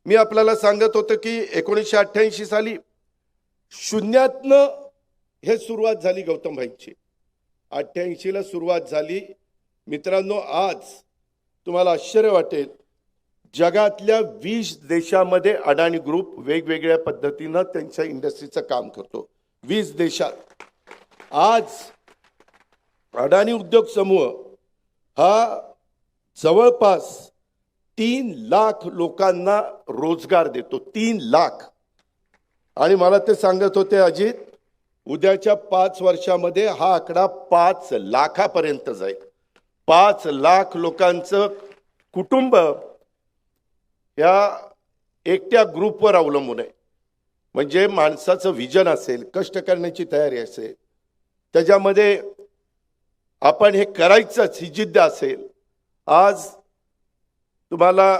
मी आपल्याला सांगत होतो की 1988 साली शून्यातनं हे सुरुवात झाली गौतम भाईंची. 88 ला सुरुवात झाली. मित्रांनो, आज तुम्हाला आश्चर्य वाटेल, जगातल्या 20 देशामध्ये अडाणी ग्रुप वेगवेगळ्या पद्धतीनं त्यांच्या इंडस्ट्रीचं काम करतो. 20 देशात आज अडाणी उद्योग समूह हा जवळपास 3 लाख लोकांना रोजगार देतो. 3 लाख. आणि मला ते सांगत होते अजित, उद्याच्या 5 वर्षामध्ये हा आकडा 5 लाखापर्यंत जाईल. 5 लाख लोकांचं कुटुंब या एकट्या ग्रुपवर अवलंबून आहे. म्हणजे माणसाचं विजन असेल, कष्ट करण्याची तयारी असेल, त्याच्यामध्ये आपण हे करायचंच ही जिद्द असेल, आज तुम्हाला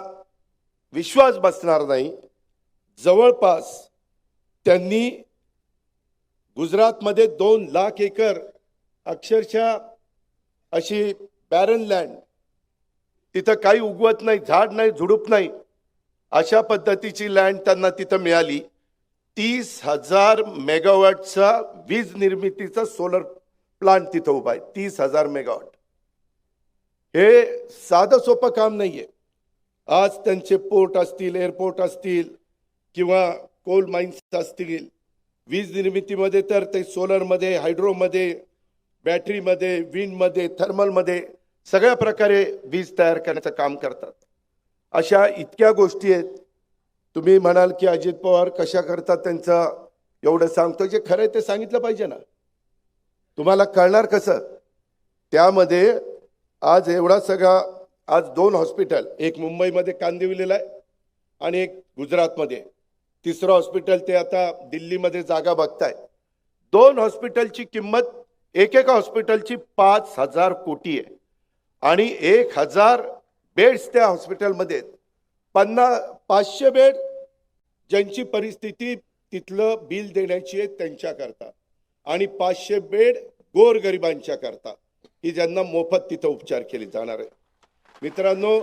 विश्वास बसणार नाही, जवळपास त्यांनी गुजरातमध्ये 2 लाख एकर अक्षरशः अशी बॅरन लँड, तिथं काही उगवत नाही, झाड नाही, झुडूप नाही, अशा पद्धतीची लँड त्यांना तिथं मिळाली. 30,000 मेगावॉटचा वीज निर्मितीचा सोलर प्लांट तिथं उभा आहे. 30,000 मेगावॉट. हे साधं सोपं काम नाहीये. आज त्यांचे पोर्ट असतील, एअरपोर्ट असतील किंवा कोल माइन्स असतील, वीज निर्मितीमध्ये तर ते सोलरमध्ये, हायड्रोमध्ये, बॅटरीमध्ये, विंडमध्ये, थर्मलमध्ये सगळ्या प्रकारे वीज तयार करण्याचं काम करतात. अशा इतक्या गोष्टी आहेत. तुम्ही म्हणाल की अजित पवार कशा करतात त्यांचं एवढं सांगतो, जे खरं आहे ते सांगितलं पाहिजे ना. तुम्हाला कळणार कसं? त्यामध्ये आज एवढा सगळा, आज 2 हॉस्पिटल, एक मुंबईमध्ये कांदिवलीला आहे आणि एक गुजरातमध्ये. तिसरं हॉस्पिटल ते आता दिल्लीमध्ये जागा बघताय. 2 हॉस्पिटलची किंमत, एकेका हॉस्पिटलची 5,000 कोटी आहे आणि 1,000 बेड्स त्या हॉस्पिटलमध्ये. 500 बेड ज्यांची परिस्थिती तिथलं बिल देण्याची आहे त्यांच्याकरता, आणि 500 बेड गोरगरिबांच्या करता की ज्यांना मोफत तिथं उपचार केले जाणार आहे. मित्रांनो,